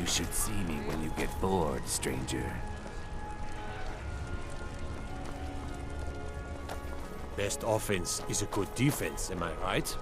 You should see me when you get bored, stranger. Best offense is a good defense, am I right?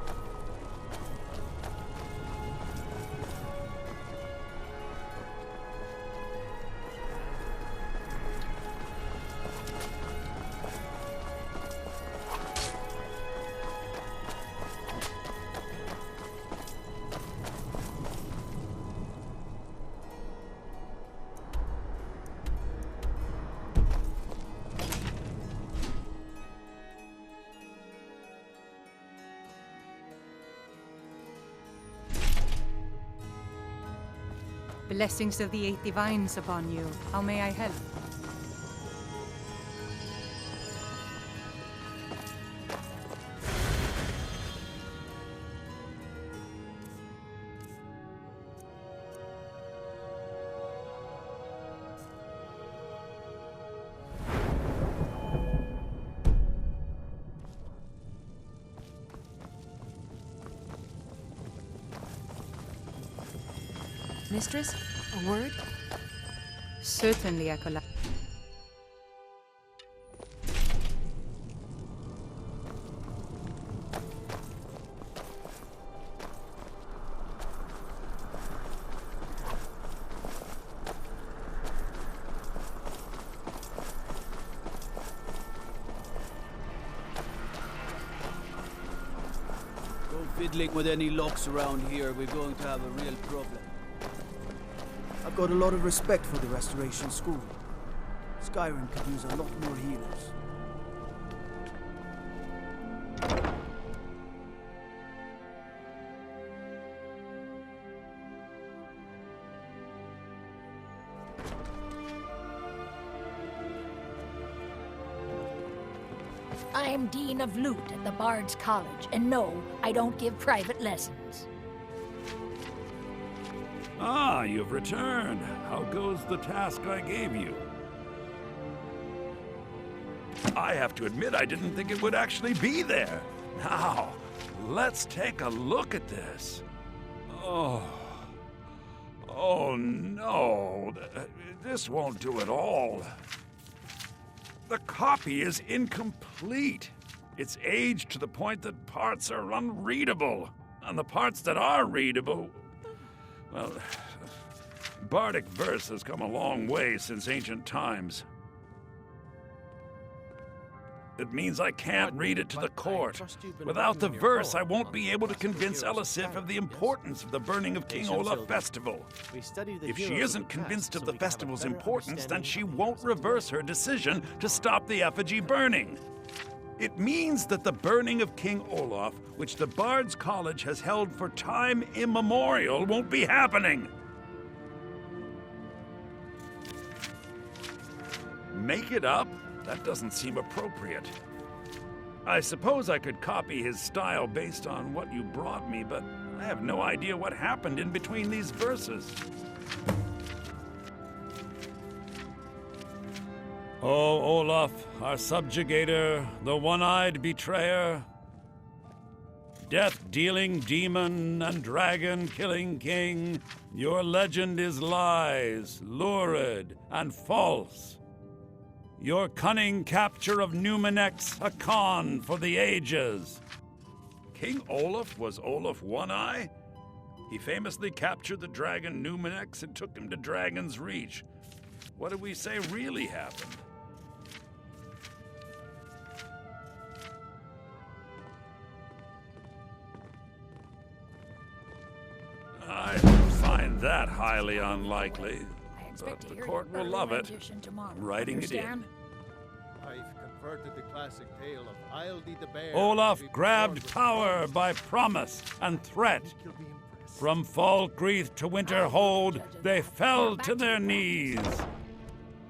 Blessings of the Eight Divines upon you. How may I help? Mistress, a word? Certainly, Acolyte. Don't fiddling with any locks around here. We're going to have a real problem. I've got a lot of respect for the Restoration School. Skyrim could use a lot more healers. I'm Dean of Loot at the Bards College, and no, I don't give private lessons. Ah, you've returned. How goes the task I gave you? I have to admit, I didn't think it would actually be there. Now, let's take a look at this. Oh no. This won't do at all. The copy is incomplete. It's aged to the point that parts are unreadable. And the parts that are readable, well, bardic verse has come a long way since ancient times. It means I can't read it to the court. Without the verse, I won't be able to convince Elisif of the importance of the burning of King Olaf festival. If she isn't convinced of the festival's importance, then she won't reverse her decision to stop the effigy burning. It means that the burning of King Olaf, which the Bards College has held for time immemorial, won't be happening. Make it up? That doesn't seem appropriate. I suppose I could copy his style based on what you brought me, but I have no idea what happened in between these verses. Oh, Olaf, our subjugator, the one-eyed betrayer, death-dealing demon and dragon-killing king, your legend is lies, lurid, and false. Your cunning capture of Numinex, a con for the ages. King Olaf was Olaf One-Eye? He famously captured the dragon Numinex and took him to Dragon's Reach. What did we say really happened? I find that highly unlikely, but the court will love it. I'm writing it in. I've converted the classic tale of Eildi the Bear. Olaf grabbed power by promise and threat. From Falkreath to Winterhold, they fell to their knees.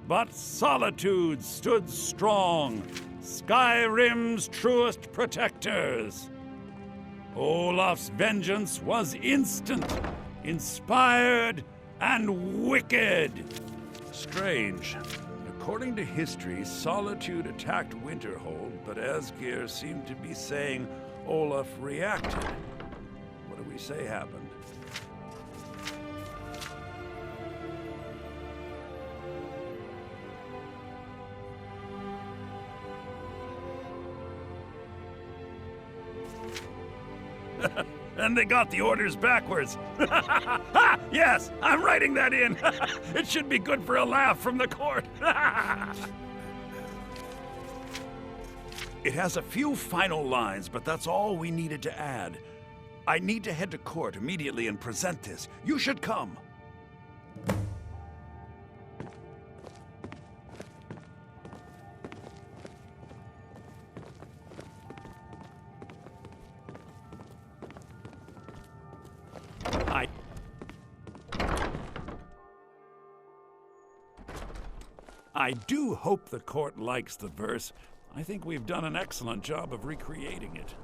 But Solitude stood strong, Skyrim's truest protectors. Olaf's vengeance was instant, inspired, and wicked. Strange. According to history, Solitude attacked Winterhold, but Asgeir seemed to be saying Olaf reacted. What do we say happened? And they got the orders backwards. Ha! Yes, I'm writing that in. It should be good for a laugh from the court. It has a few final lines, but that's all we needed to add. I need to head to court immediately and present this. You should come. I do hope the court likes the verse. I think we've done an excellent job of recreating it.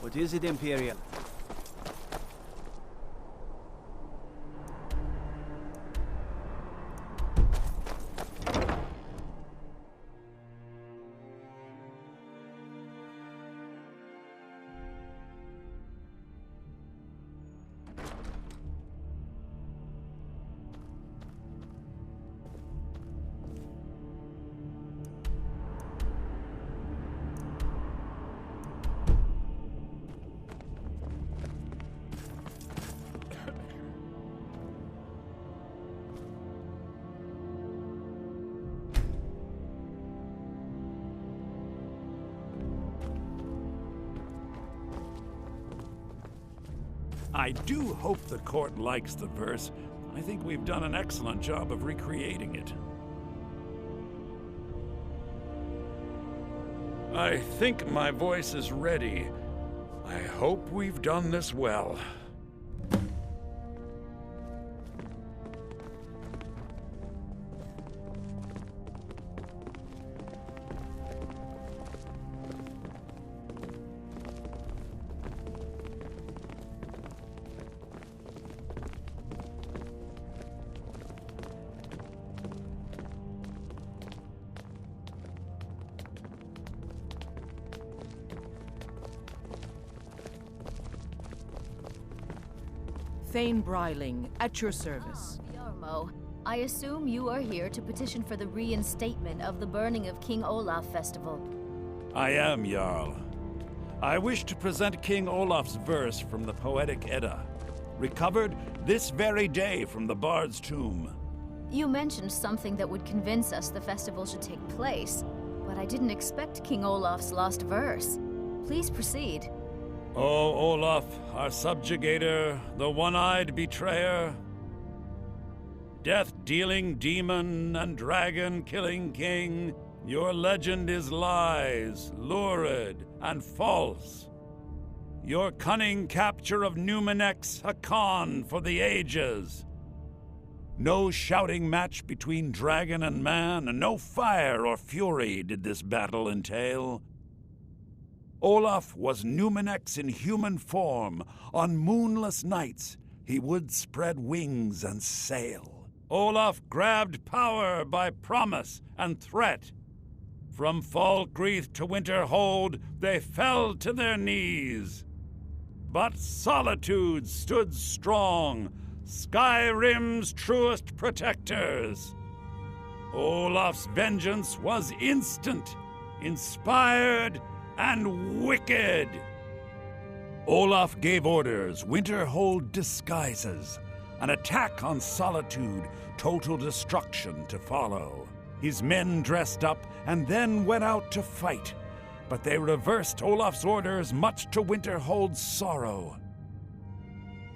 What is it, Imperial? I do hope the court likes the verse. I think we've done an excellent job of recreating it. I think my voice is ready. I hope we've done this well. Thane Bryling, at your service. Viarmo, I assume you are here to petition for the reinstatement of the burning of King Olaf festival. I am, Jarl. I wish to present King Olaf's verse from the Poetic Edda, recovered this very day from the Bard's tomb. You mentioned something that would convince us the festival should take place, but I didn't expect King Olaf's lost verse. Please proceed. O Olaf, our subjugator, the one-eyed betrayer, death-dealing demon and dragon-killing king, your legend is lies, lurid, and false. Your cunning capture of Numinex, a con for the ages. No shouting match between dragon and man, and no fire or fury did this battle entail. Olaf was Numinex in human form. On moonless nights, he would spread wings and sail. Olaf grabbed power by promise and threat. From Falkreath to Winterhold, they fell to their knees. But Solitude stood strong, Skyrim's truest protectors. Olaf's vengeance was instant, inspired, and wicked. Olaf gave orders, Winterhold disguises, an attack on Solitude, total destruction to follow. His men dressed up and then went out to fight, but they reversed Olaf's orders, much to Winterhold's sorrow.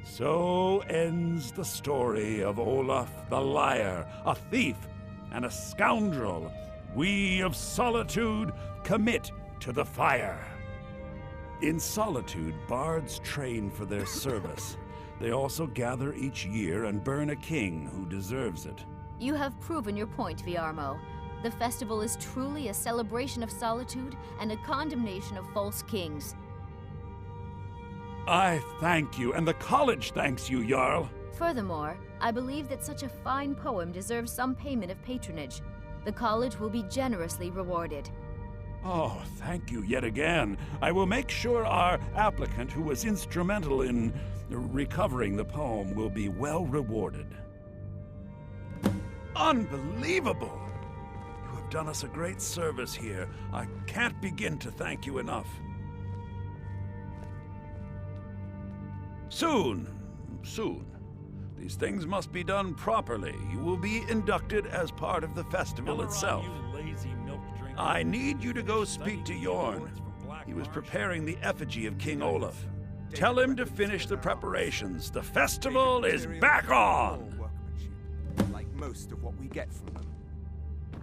So ends the story of Olaf the liar, a thief and a scoundrel. We of Solitude commit to the fire. In Solitude, bards train for their service. They also gather each year and burn a king who deserves it. You have proven your point, Viarmo. The festival is truly a celebration of solitude and a condemnation of false kings. I thank you, and the college thanks you, Jarl. Furthermore, I believe that such a fine poem deserves some payment of patronage. The college will be generously rewarded. Oh, thank you yet again. I will make sure our applicant, who was instrumental in recovering the poem, will be well rewarded. Unbelievable! You have done us a great service here. I can't begin to thank you enough. Soon. These things must be done properly. You will be inducted as part of the festival itself. I need you to go speak to Jorn. He was preparing the effigy of King Olaf. Tell him to finish the preparations. The festival is back on! Like most of what we get from them.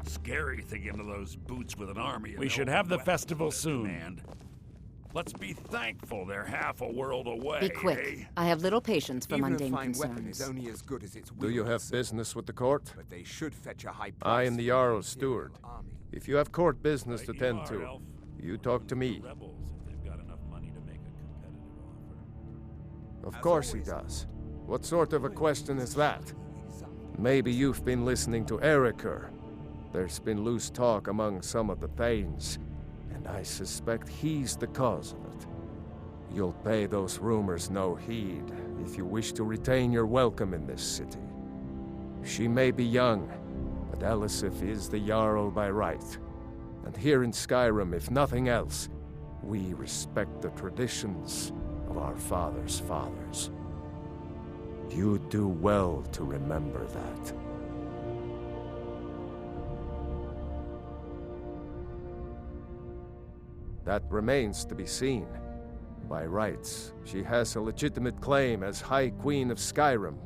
Scary thinking of those boots with an army. We should have the festival soon. Let's be thankful they're half a world away. Be quick. Eh? I have little patience for Even mundane a fine concerns. weapon is only as good as its Do you have business with the court? But they should fetch a high price. I am the for Jarl's Imperial steward. army. If you have court business to tend to, you talk to me. Of course he does. What sort of a question is that? Maybe you've been listening to Eriker. There's been loose talk among some of the Thanes, and I suspect he's the cause of it. You'll pay those rumors no heed if you wish to retain your welcome in this city. She may be young, but Elisif is the Jarl by right. And here in Skyrim, if nothing else, we respect the traditions of our fathers' fathers. You do well to remember that. That remains to be seen. By rights, she has a legitimate claim as High Queen of Skyrim.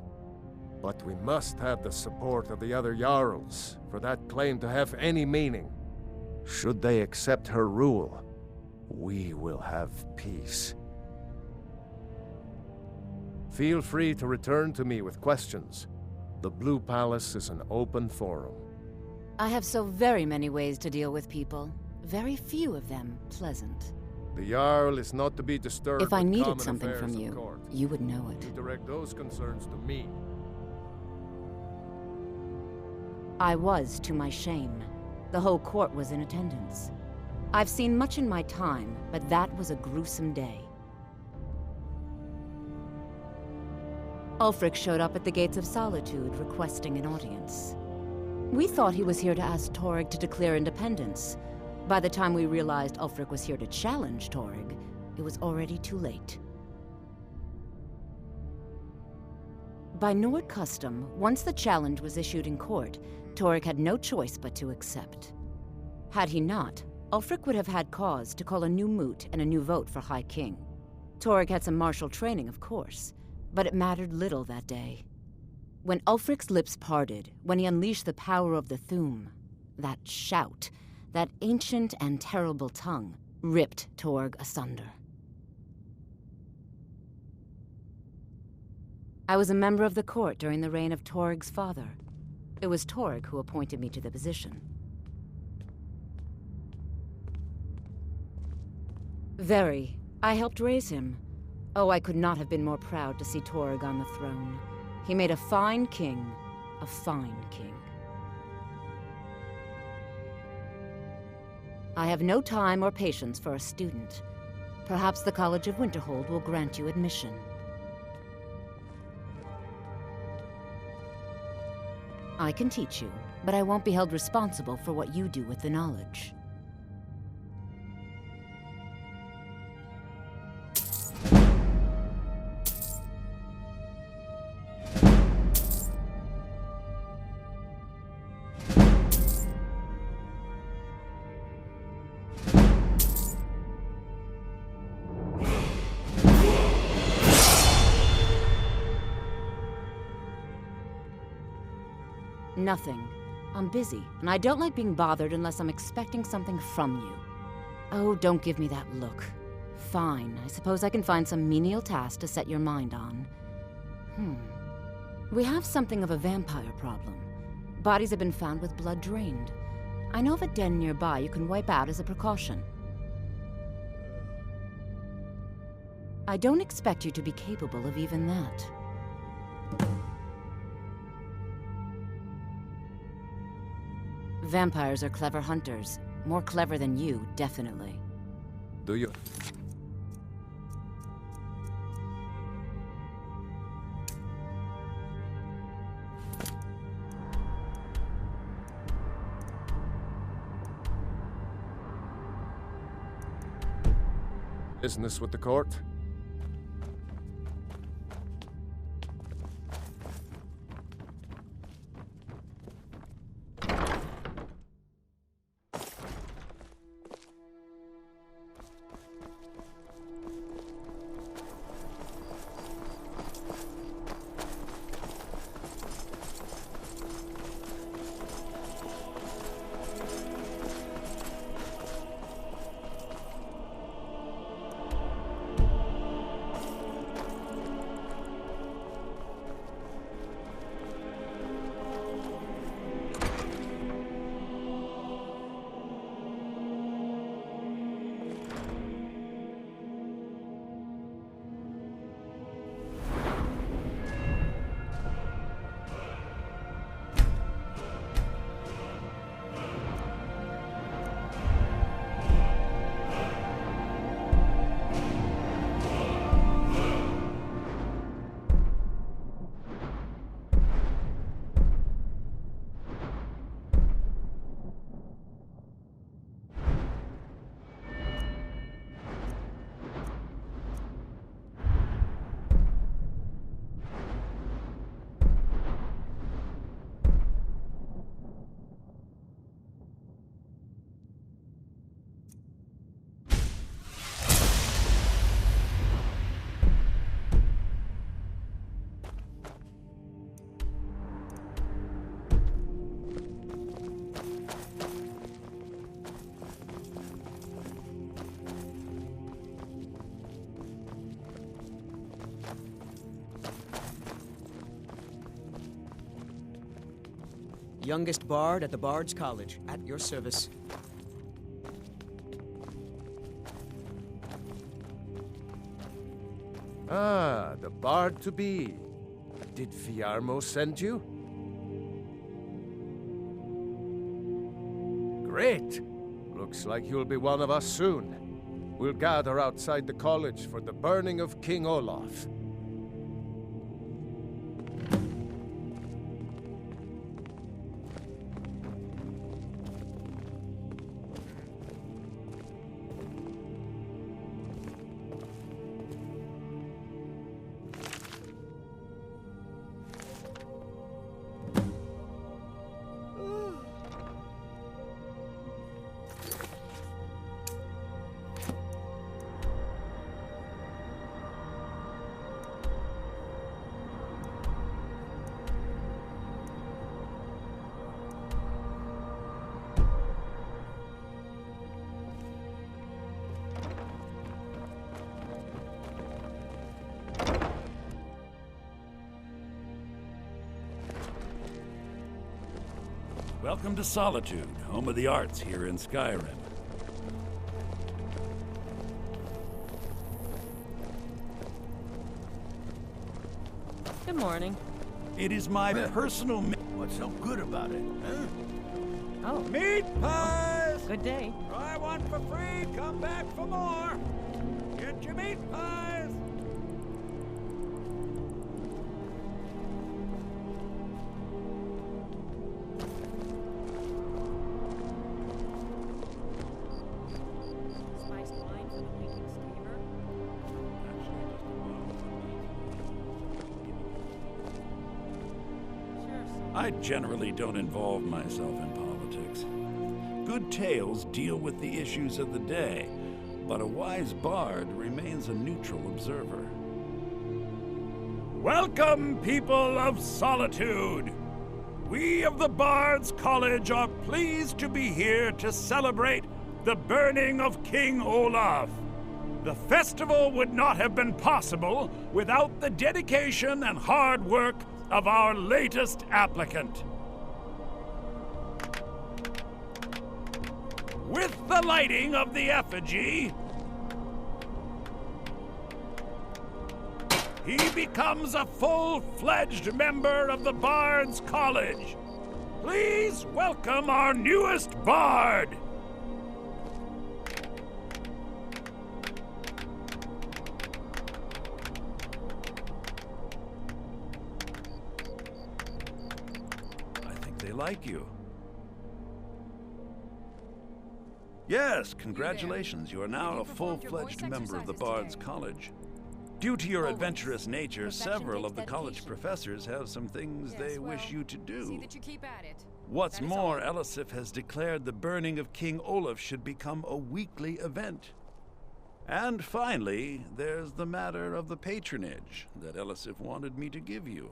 But we must have the support of the other Jarls for that claim to have any meaning. Should they accept her rule, we will have peace. Feel free to return to me with questions. The Blue Palace is an open forum. I have so very many ways to deal with people. Very few of them pleasant. The Jarl is not to be disturbed. If I with needed common something affairs from of you, court. you would know You it. direct those concerns to me. I was, to my shame. The whole court was in attendance. I've seen much in my time, but that was a gruesome day. Ulfric showed up at the gates of Solitude, requesting an audience. We thought he was here to ask Torygg to declare independence. By the time we realized Ulfric was here to challenge Torygg, it was already too late. By Nord custom, once the challenge was issued in court, Torygg had no choice but to accept. Had he not, Ulfric would have had cause to call a new moot and a new vote for High King. Torygg had some martial training, of course, but it mattered little that day. When Ulfric's lips parted, when he unleashed the power of the Thu'um, that shout, that ancient and terrible tongue, ripped Torygg asunder. I was a member of the court during the reign of Torygg's father. It was Torygg who appointed me to the position. Very. I helped raise him. Oh, I could not have been more proud to see Torygg on the throne. He made a fine king, a fine king. I have no time or patience for a student. Perhaps the College of Winterhold will grant you admission. I can teach you, but I won't be held responsible for what you do with the knowledge. Nothing. I'm busy, and I don't like being bothered unless I'm expecting something from you. Oh, don't give me that look. Fine, I suppose I can find some menial task to set your mind on. We have something of a vampire problem. Bodies have been found with blood drained. I know of a den nearby you can wipe out as a precaution. I don't expect you to be capable of even that. Vampires are clever hunters. More clever than you, definitely. Do you... Business with the court? Youngest bard at the Bards College, at your service. Ah, the bard-to-be. Did Viarmo send you? Great! Looks like you'll be one of us soon. We'll gather outside the college for the burning of King Olaf. Welcome to Solitude, home of the arts here in Skyrim. Good morning. It is my personal... What's so good about it, huh? Oh. Meat pies! Good day. Try one for free, come back for more. Get your meat pies! I generally don't involve myself in politics. Good tales deal with the issues of the day, but a wise bard remains a neutral observer. Welcome, people of Solitude! We of the Bards College are pleased to be here to celebrate the burning of King Olaf. The festival would not have been possible without the dedication and hard work of our latest applicant. With the lighting of the effigy, he becomes a full-fledged member of the Bards College. Please welcome our newest bard. like you. Yes, congratulations. You are now a full-fledged member of the Bards College. Due to your adventurous nature, several of the college professors have some things they wish you to do. See that you keep at it. What's more, Elisif has declared the burning of King Olaf should become a weekly event. And finally, there's the matter of the patronage that Elisif wanted me to give you.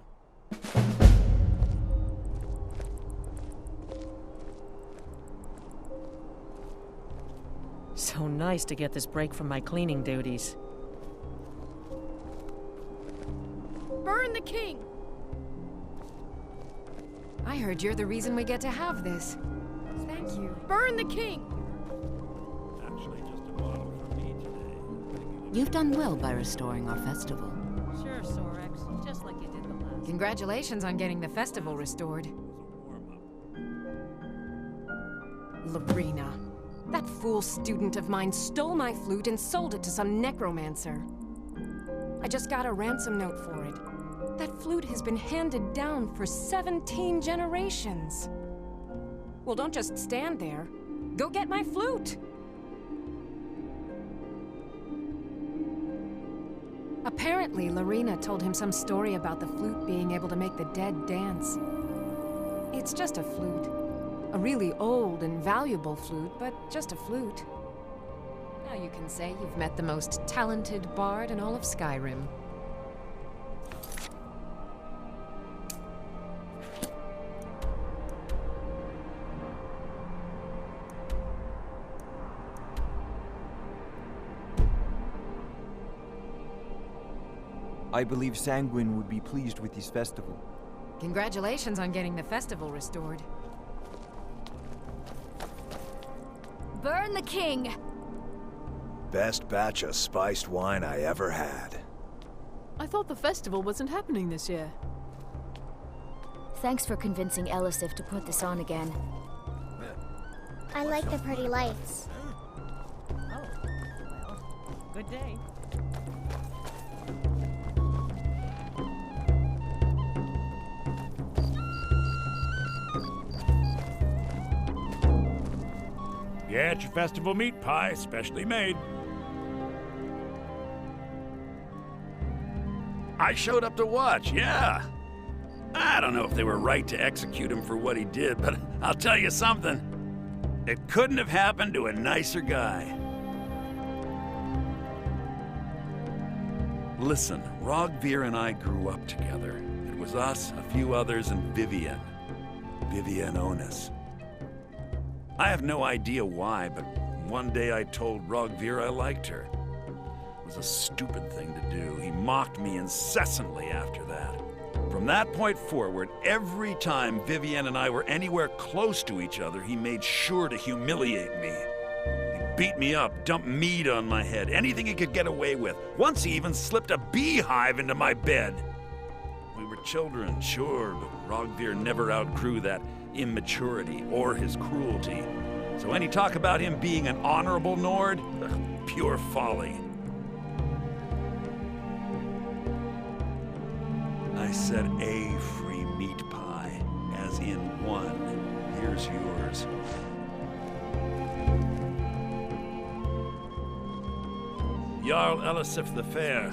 So nice to get this break from my cleaning duties. Burn the king! I heard you're the reason we get to have this. Thank you. Burn the king! Actually, just a bottle for me today. You've done well by restoring our festival. Sure, Sorex. Just like you did the last. Congratulations on getting the festival restored. Lorena. That fool student of mine stole my flute and sold it to some necromancer. I just got a ransom note for it. That flute has been handed down for 17 generations. Well, don't just stand there. Go get my flute! Apparently, Lorena told him some story about the flute being able to make the dead dance. It's just a flute. A really old and valuable flute, but just a flute. Now you can say you've met the most talented bard in all of Skyrim. I believe Sanguine would be pleased with this festival. Congratulations on getting the festival restored. Burn the king! Best batch of spiced wine I ever had. I thought the festival wasn't happening this year. Thanks for convincing Elisif to put this on again. I like the pretty lights. Oh, well, good day. Get your festival meat pie, specially made. I showed up to watch, yeah. I don't know if they were right to execute him for what he did, but I'll tell you something. It couldn't have happened to a nicer guy. Listen, Rogvir and I grew up together. It was us, a few others, and Vivian. Vivian Onus. I have no idea why, but one day I told Rogvir I liked her. It was a stupid thing to do. He mocked me incessantly after that. From that point forward, every time Vivian and I were anywhere close to each other, he made sure to humiliate me. He beat me up, dumped meat on my head, anything he could get away with. Once he even slipped a beehive into my bed. We were children, sure, but Rogvir never outgrew that immaturity or his cruelty. So any talk about him being an honorable Nord? Pure folly. I said a free meat pie, as in one. Here's yours. Jarl Elisif the Fair.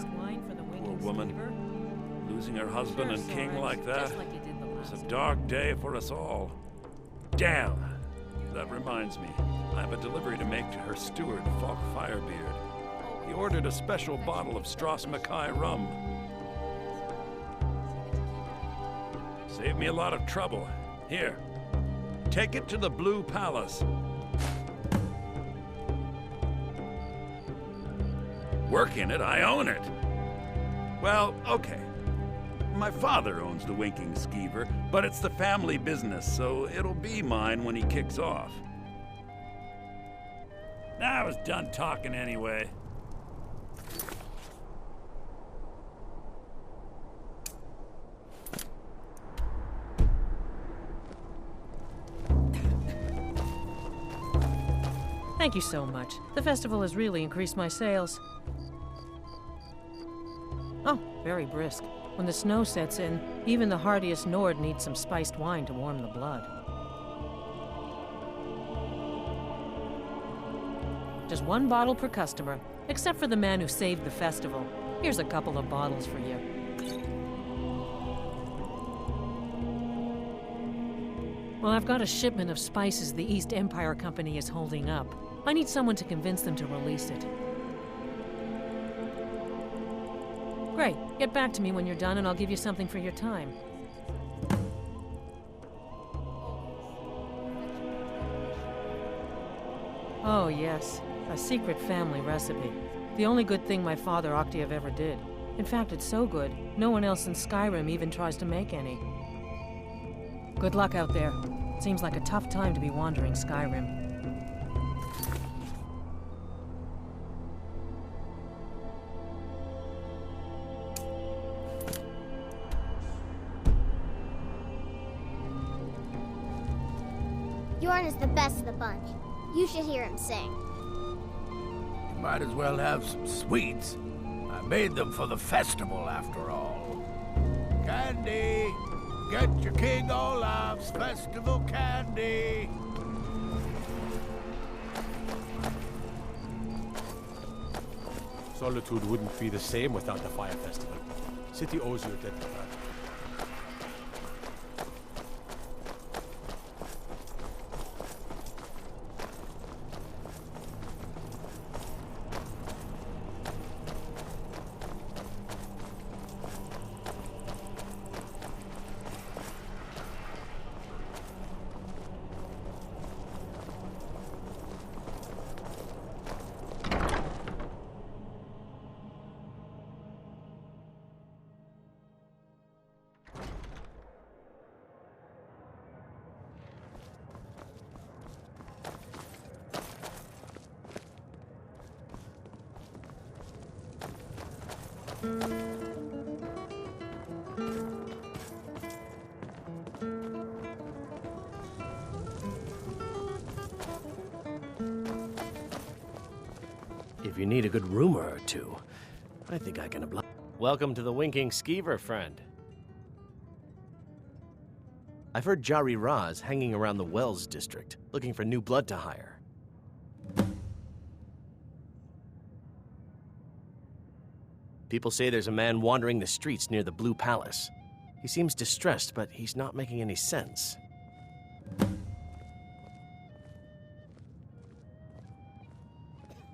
Poor woman. Losing her husband and king like that. It's a dark day for us all. Damn! That reminds me. I have a delivery to make to her steward, Falk Firebeard. He ordered a special bottle of Strass Mackay rum. Saved me a lot of trouble. Here, take it to the Blue Palace. Work in it, I own it. Well, okay. My father owns the Winking Skeever, but it's the family business, so it'll be mine when he kicks off. I was done talking anyway. Thank you so much. The festival has really increased my sales. Oh, very brisk. When the snow sets in, even the hardiest Nord needs some spiced wine to warm the blood. Just 1 bottle per customer, except for the man who saved the festival. Here's a couple of bottles for you. Well, I've got a shipment of spices the East Empire Company is holding up. I need someone to convince them to release it. Great. Get back to me when you're done and I'll give you something for your time. Oh, yes. A secret family recipe. The only good thing my father Octave ever did. In fact, it's so good, no one else in Skyrim even tries to make any. Good luck out there. Seems like a tough time to be wandering Skyrim. Jorn is the best of the bunch. You should hear him sing. You might as well have some sweets. I made them for the festival, after all. Candy! Get your King Olaf's festival candy! Solitude wouldn't be the same without the fire festival. City owes you a debt for that. If you need a good rumor or two, I think I can oblige. Welcome to the Winking Skeever, friend. I've heard Jari Ra's hanging around the Wells district, looking for new blood to hire. People say there's a man wandering the streets near the Blue Palace. He seems distressed, but he's not making any sense.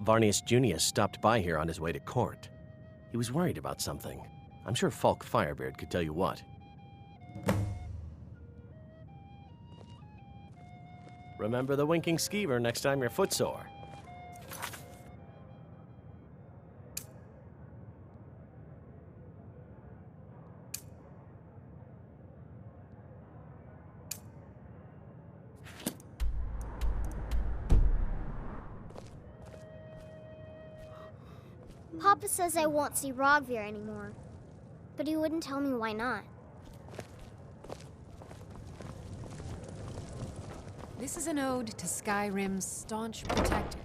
Varnius Junius stopped by here on his way to court. He was worried about something. I'm sure Falk Firebeard could tell you what. Remember the Winking Skeever next time you're footsore. Papa says I won't see Rogvir anymore, but he wouldn't tell me why not. This is an ode to Skyrim's staunch protector.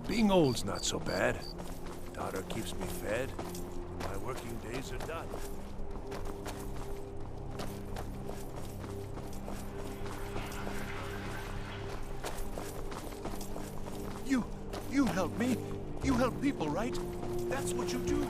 Being old's not so bad. Daughter keeps me fed. My working days are done. You help me. You help people, right? That's what you do.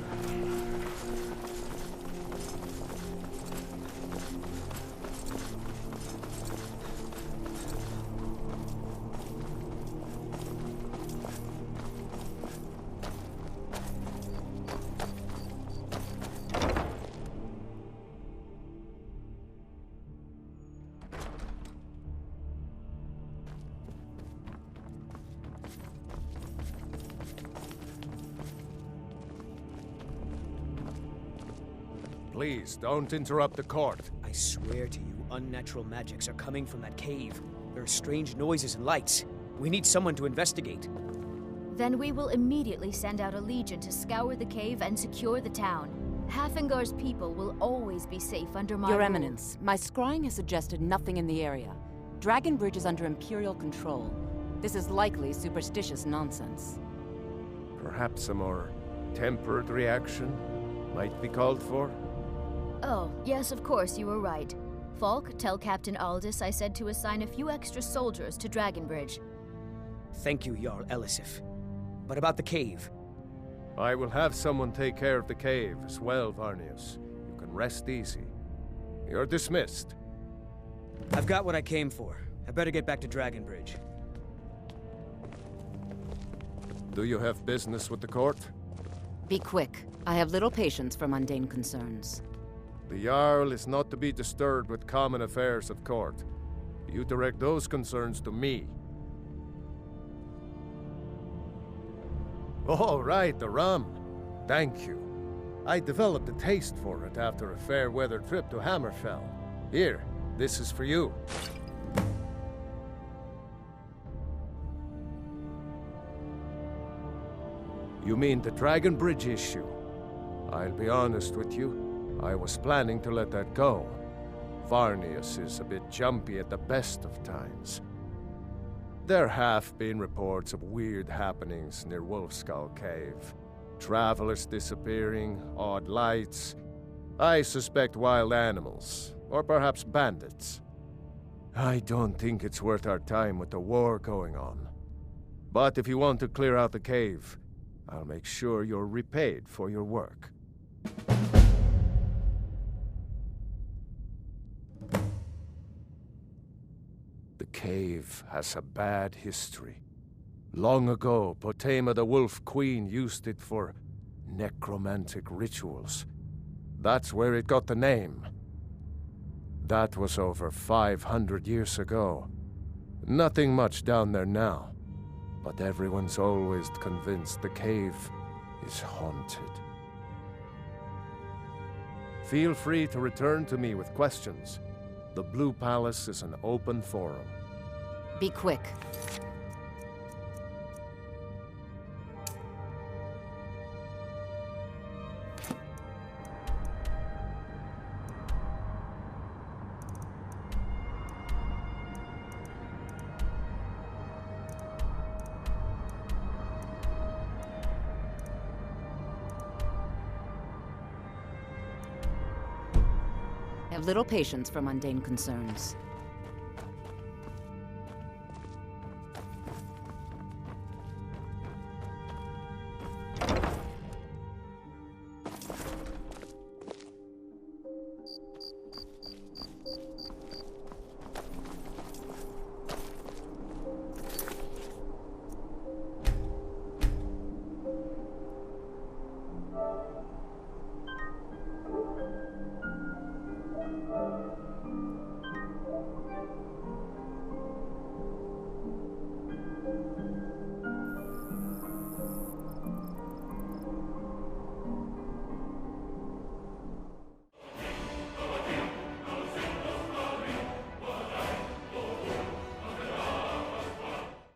Please, don't interrupt the court. I swear to you, unnatural magics are coming from that cave. There are strange noises and lights. We need someone to investigate. Then we will immediately send out a legion to scour the cave and secure the town. Hafingar's people will always be safe under my Your rule. Eminence, my scrying has suggested nothing in the area. Dragon Bridge is under Imperial control. This is likely superstitious nonsense. Perhaps a more tempered reaction might be called for? Oh, yes, of course, you were right. Falk, tell Captain Aldous I said to assign a few extra soldiers to Dragon Bridge. Thank you, Jarl Elisif. But about the cave? I will have someone take care of the cave as well, Varnius. You can rest easy. You're dismissed. I've got what I came for. I better get back to Dragon Bridge. Do you have business with the court? Be quick. I have little patience for mundane concerns. The Jarl is not to be disturbed with common affairs at court. You direct those concerns to me. Oh, right, the rum. Thank you. I developed a taste for it after a fair-weather trip to Hammerfell. Here, this is for you. You mean the Dragon Bridge issue? I'll be honest with you. I was planning to let that go. Varnius is a bit jumpy at the best of times. There have been reports of weird happenings near Wolfskull Cave. Travelers disappearing, odd lights. I suspect wild animals, or perhaps bandits. I don't think it's worth our time with the war going on. But if you want to clear out the cave, I'll make sure you're repaid for your work. The cave has a bad history. Long ago, Potema the Wolf Queen used it for necromantic rituals. That's where it got the name. That was over 500 years ago. Nothing much down there now, but everyone's always convinced the cave is haunted. Feel free to return to me with questions. The Blue Palace is an open forum. Be quick. I have little patience for mundane concerns.